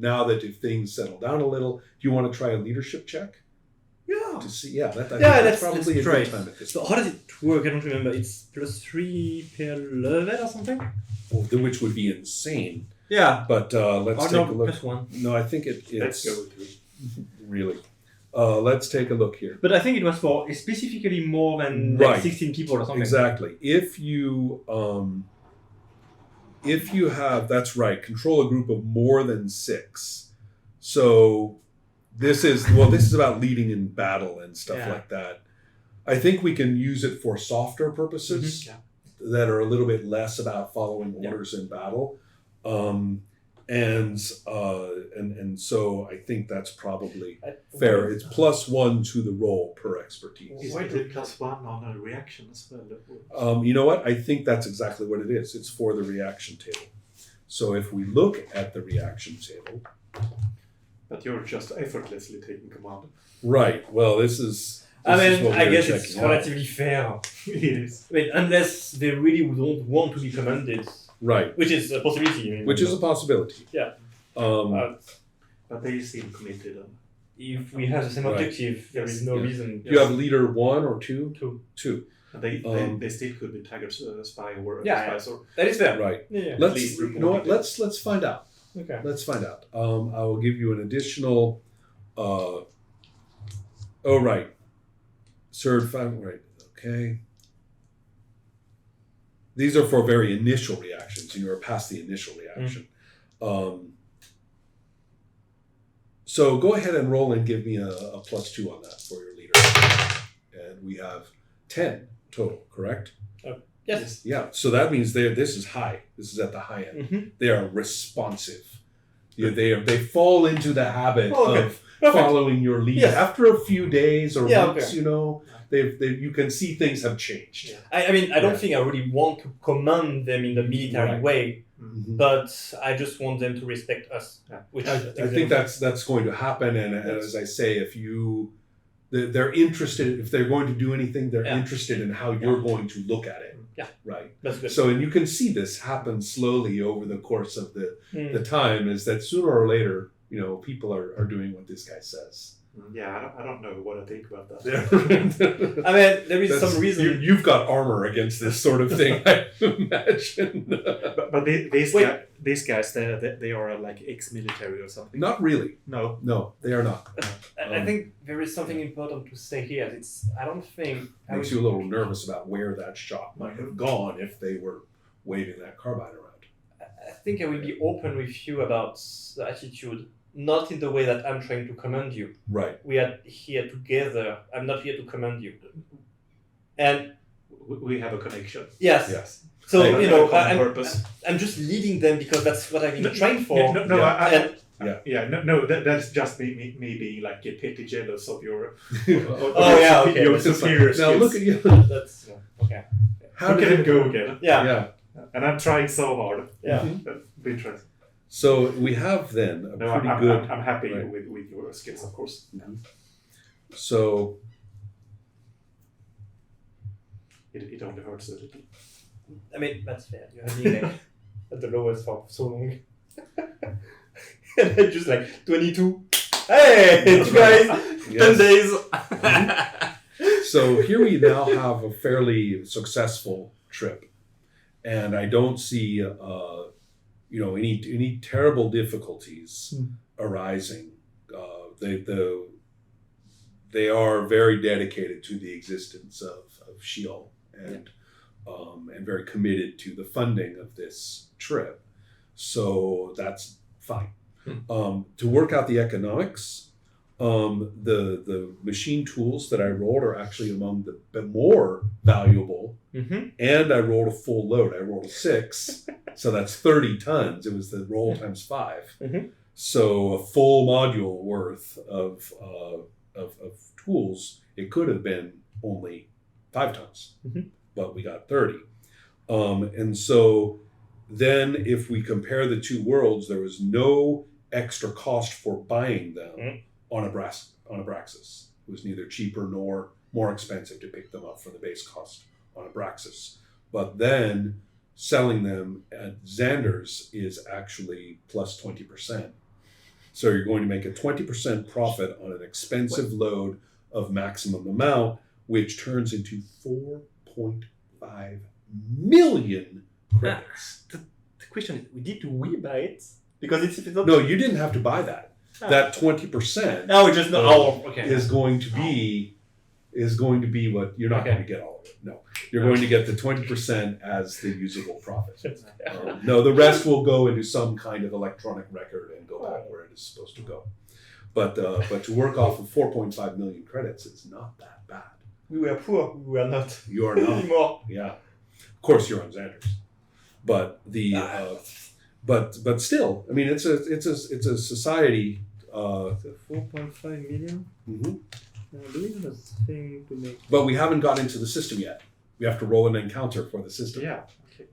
now that if things settle down a little, do you want to try a leadership check? Yeah. To see, I think that's probably a great. good time at this So point. how does it work? I don't remember. It's +3 per level or something? Which would be insane. Yeah. But let's take a look. +1. No, I think it's Let's go with 3. really. Let's take a look here. But I think it was for specifically more than Right. 16 people or something. Exactly. If you have, that's right, control a group of more than 6. So this is about leading in battle and stuff like that. I think we can use it for softer purposes that are a little bit less about following orders in battle. And so I think that's probably fair. It's +1 to the roll per expertise. Is it +1 on a reaction as well? You know what? I think that's exactly what it is. It's for the reaction table. So if we look at the reaction table. But you're just effortlessly taking command. Right. Well, this is I what guess we're it's checking out. relatively fair. It is. Unless they really don't want to be commanded. Right. Which is a possibility. Which is a possibility. Yeah. But they seem committed. If we have the same objective, there is no reason. You have leader 1 or 2? 2. And they still could be Tiger's spy or spies or that is fair. Right. Yeah. You know what? Let's find out. Okay. Let's find out. I will give you an additional. Right. Third, right. Okay. These are for very initial reactions, and you're past the initial reaction. So go ahead and roll and give me a +2 on that for your leader. And we have 10 total, correct? Yes. Yeah. So that means this is high. This is at the high end. Mm-hmm. They are responsive. They fall into the habit of Perfect. following your lead after a few days or weeks. Okay. You can see things have changed. Yeah. I don't think I really want to command them in the military way, but I just want them to respect us. Yeah. Which I think that's going to happen. And as I say, they're interested, if they're going to do anything, they're interested in how you're going to look at it. Yeah. Right. That's good. So, and you can see this happen slowly over the course of the time, is that sooner or later, people are doing what this guy says. Yeah, I don't know what I think about that. There is some reason. You've got armor against this sort of thing, I imagine. but these guys, they are like ex-military or something. Not really. No, they are not. I think there is something important to say here. I don't think... Makes you a little nervous about where that shot might have gone if they were waving that carbine around. I think I will be open with you about the attitude. Not in the way that I'm trying to command you. Right. We are here together. I'm not here to command you. And we have a connection. Yes. So, purpose. I'm just leading them because that's what I've been trained for. That's just me being like a petty jealous of your your superior skills. Now look at you. That's okay. How can it go again? Yeah. And I'm trying so hard. Yeah. Be interesting. So we have then a pretty good... I'm happy with your skills, of course. Mm-hmm. So... It only hurts a little. That's fair. You have been at the lowest for so long. And then just 22. Hey, you guys, 10 days. So here we now have a fairly successful trip. And I don't see... any terrible difficulties arising. They are very dedicated to the existence of Sheol and very committed to the funding of this trip. So that's fine. To work out the economics, the machine tools that I rolled are actually among the more valuable. And I rolled a full load. I rolled a 6. So that's 30 tons. It was the roll times 5. So a full module worth of tools. It could have been only 5 tons, but we got 30. And so then if we compare the two worlds, there was no extra cost for buying them on Abraxas. It was neither cheaper nor more expensive to pick them up for the base cost on Abraxas. But then selling them at Xander's is actually plus 20%. So you're going to make a 20% profit on an expensive load of maximum amount, which turns into 4.5 million credits. The question is, did we buy it? Because it's not. No, you didn't have to buy that. That 20% No, just no. Okay. is going to be what you're not going to get all of it. No, you're going to get the 20% as the usable profit. No, the rest will go into some kind of electronic record and go back where it is supposed to go. But to work off of 4.5 million credits, it's not that bad. We were poor. We were not. You are not anymore. Yeah, of course you're on Xander's, but the but still, I mean, it's a society. 4.5 million. Mm-hmm. Do we have a thing to make? But we haven't got into the system yet. We have to roll an encounter for the system. Yeah. Okay.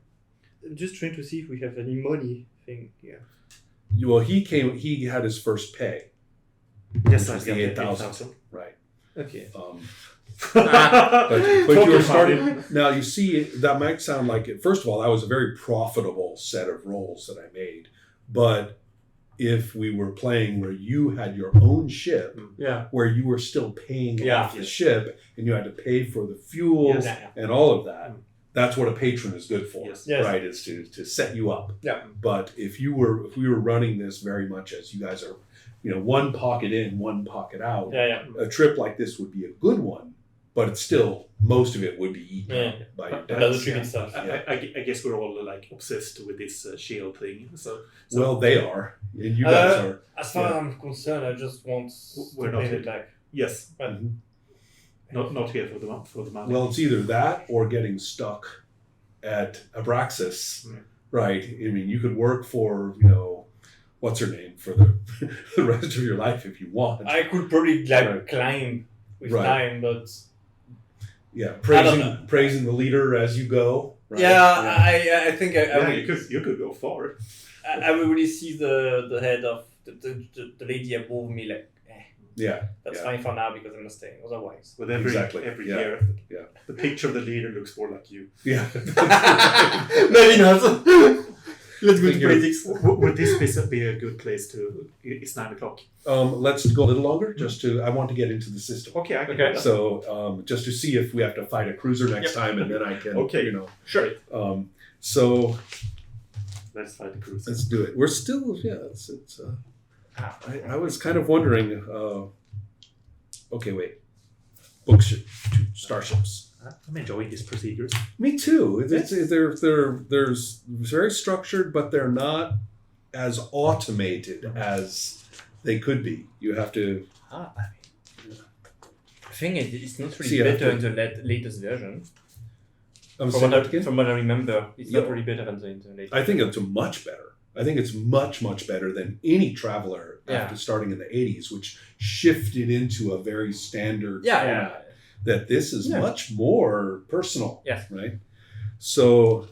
I'm just trying to see if we have any money thing here. Well, he had his first pay. Yes, I was got the 8,000. Right. Okay. But you were starting. Now you see, that might sound like it. First of all, that was a very profitable set of rolls that I made. But if we were playing where you had your own ship, where you were still paying off the ship, and you had to pay for the fuels and all of that, that's what a patron is good for, right? Is to set you up. Yeah. But if we were running this very much as you guys are, one pocket in, one pocket out, a trip like this would be a good one, but it's still, most of it would be eaten by your debts. I guess we're all like obsessed with this shield thing. So well, they are, and you guys are. As far as I'm concerned, I just want we're to not pay it back. Yes, Mhm. not here for the money. Well, it's either that or getting stuck at Abraxas, right? I mean, you could work for, what's her name, for the rest of your life if you want. I could probably climb with time, but praising the leader as you go. Right? I think you could go far. I will really see the head of the lady above me like. That's fine for now because I'm staying. Otherwise, with every year, the picture of the leader looks more like you. Yeah, maybe not. Let's go to politics. Would this be a good place to? It's 9:00. Let's go a little longer. I want to get into the system. Okay, I can. So, just to see if we have to fight a cruiser next time, and then I can. Okay. Sure. So. Let's fight the cruiser. Let's do it. We're still. It's. I was kind of wondering. Okay, wait. Bookship, starships. I'm enjoying these procedures. Me too. They're very structured, but they're not as automated as they could be. You have to. I think it's not really better in the latest version. From what I remember, it's not really better than the latest. I think it's much better. I think it's much, much better than any Traveler after starting in the 80s, which shifted into a very standard format. That this is much more personal. Yes. Right? So,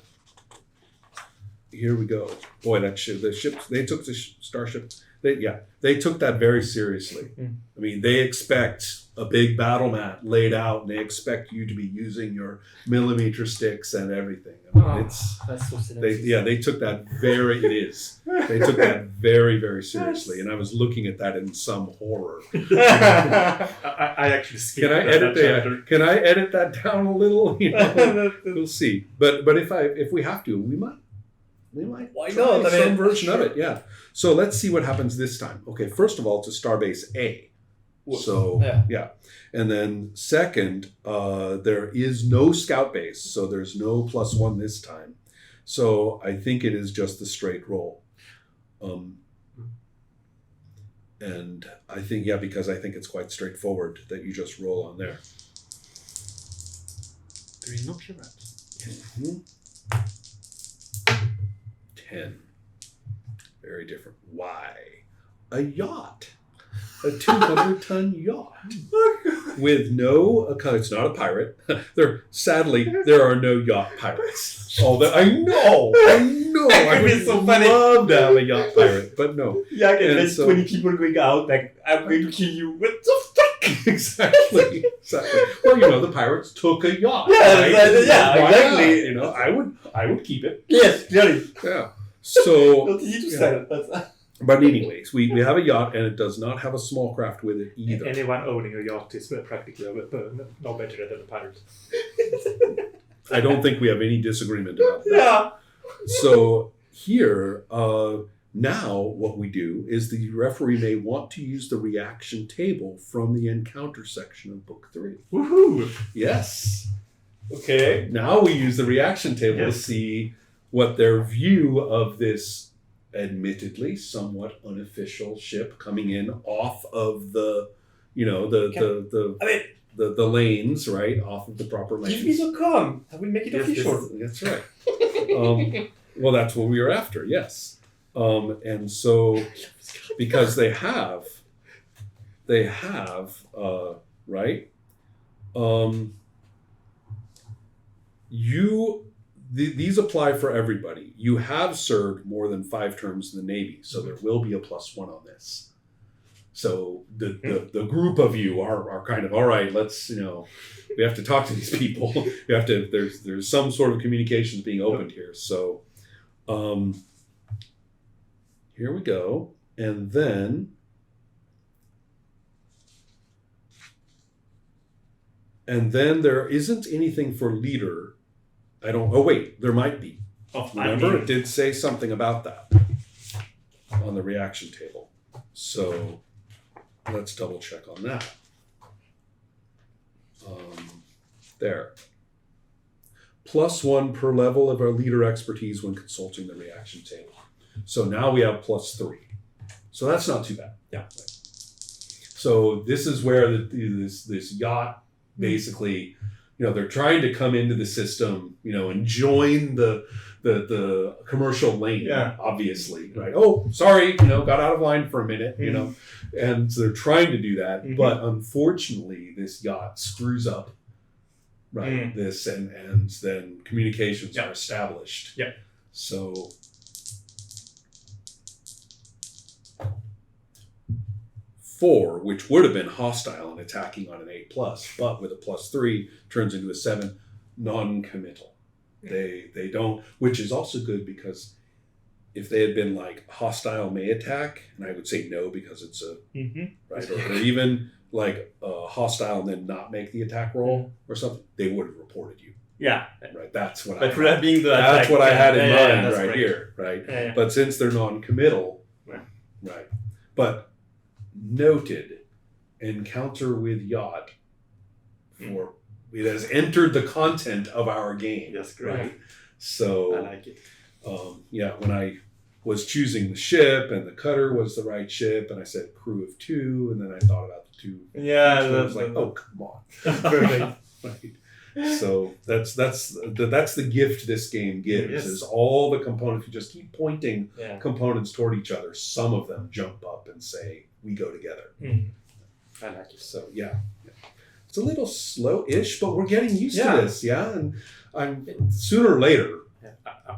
here we go. Boy, the ships, they took the starship, they took that very seriously. I mean, they expect a big battle mat laid out, and they expect you to be using your millimeter sticks and everything. I mean, that's so silly. They took that they took that very, very seriously, and I was looking at that in some horror. I actually skipped Can I edit that down a little? We'll see. But if we have to, we might. Why not? Some version of it, yeah. So let's see what happens this time. Okay, first of all, it's a Starbase A. So, And then second, there is no scout base, so there's no +1 this time. So I think it is just the straight roll. And I think, because I think it's quite straightforward that you just roll on there. There is no pirates. Mm-hmm. 10. Very different. Why? A yacht. A 200-ton yacht. With no... it's not a pirate. Sadly, there are no yacht pirates. Although I know. I would love to have a yacht pirate, but no. There's 20 people going out like, I'm going to kill you. What the fuck? Exactly. Well, the pirates took a yacht. Exactly. I would keep it. Yes, clearly. Yeah. So not easy to sell. But anyways, we have a yacht, and it does not have a small craft with it either. Anyone owning a yacht is practically no better than a pirate. I don't think we have any disagreement about that. Yeah. So here, now what we do is the referee may want to use the reaction table from the encounter section of Book 3. Woohoo! Yes. Okay. Now we use the reaction table to Yes. see what their view of this admittedly somewhat unofficial ship coming in off of the, you know, I mean, the lanes, right? Off of the proper lanes. give me the com. I will make it Yes, official. That's right. Well, that's what we were after, yes. And so, because they have, right? These apply for everybody. You have served more than 5 terms in the Navy, so there will be a +1 on this. So the group of you are kind of, all right, let's, you know, we have to talk to these people. We have to, there's some sort of communications being opened here. So here we go. And then there isn't anything for leader. Oh wait, there might be. Oh, Remember, it did say something about that on the reaction table. So let's double check on that. There. +1 per level of our leader expertise when consulting the reaction table. So now we have +3. So that's not too bad. Yeah. So this is where this yacht basically, you know, they're trying to come into the system, you know, and join the commercial lane, Yeah. obviously, right? Oh, sorry, you know, got out of line for a minute, you know, and so they're trying to do that, but unfortunately, this yacht screws up, right? This and then communications are established. Yeah. So. 4, which would have been hostile and attacking on an 8+, but with a +3 turns into a 7, non-committal. They don't, which is also good because if they had been like hostile may attack, and I would say no because it's a right, or even like hostile and then not make the attack roll or something, they would have reported you. Yeah. Right. That's what But would have been the attack. that's what I had in mind that's right correct. here. Right. Yeah. But since they're non-committal, right. But noted encounter with yacht for it has entered the content of our game. Yes, great. Right. So I like it. when I was choosing the ship and the cutter was the right ship, and I said crew of 2, and then I thought about the 2. Yeah, I was like, oh come on. perfect. Right. So that's the gift this game gives. Yes. Is all the components. You just keep pointing Yeah. components toward each other. Some of them jump up and say, "We go together." I like it. So yeah, it's a little slow-ish, but we're getting used to this. Yeah, and I'm sooner or later. Yeah,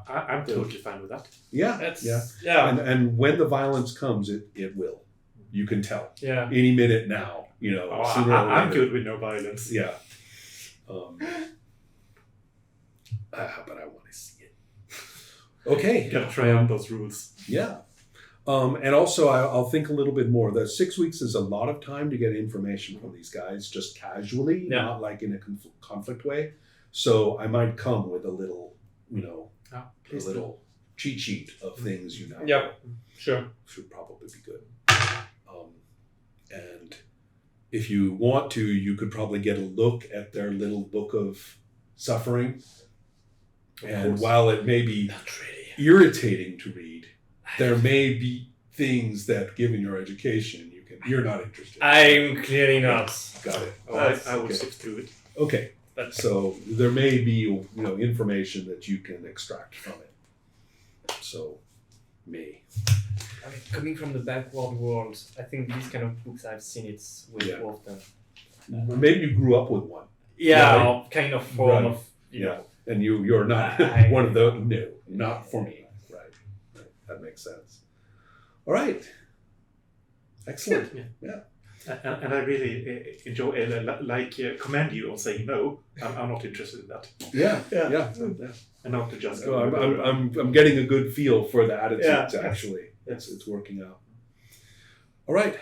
I'm totally fine with that. Yeah, That's yeah. And when the violence comes, it will. You can tell yeah. any minute now. You know, Oh, sooner or I'm later. good with no violence. Yeah. But I want to see it. Okay. You gotta try out those rules. Yeah. And also, I'll think a little bit more. The 6 weeks is a lot of time to get information from these guys, just casually, Yeah. not like in a conflict way. So I might come with a little, you know, a little cheat sheet of things you know. Yeah. Sure. Should probably be good. And if you want to, you could probably get a look at their little book of suffering. And while it may be Not really. irritating to read, there may be things that, given your education, you're not interested. I'm clearly not. Got it. Oh, I will sift through it. Okay. So there may be, information that you can extract from it. So, me. I mean, coming from the backward world, I think these kind of books I've seen it way Yeah. too often. Maybe you grew up with one. Yeah, Right. or kind of form Right. of Yeah. And you're not I- one of those. No, not for me. Right. That makes sense. All right. Excellent. Yeah. Yeah. And I really enjoy, commend you on saying no. I'm not interested in that, Yeah. and not to just So go. I'm getting a good feel for the attitude. Yeah. Actually, it's working out. All right.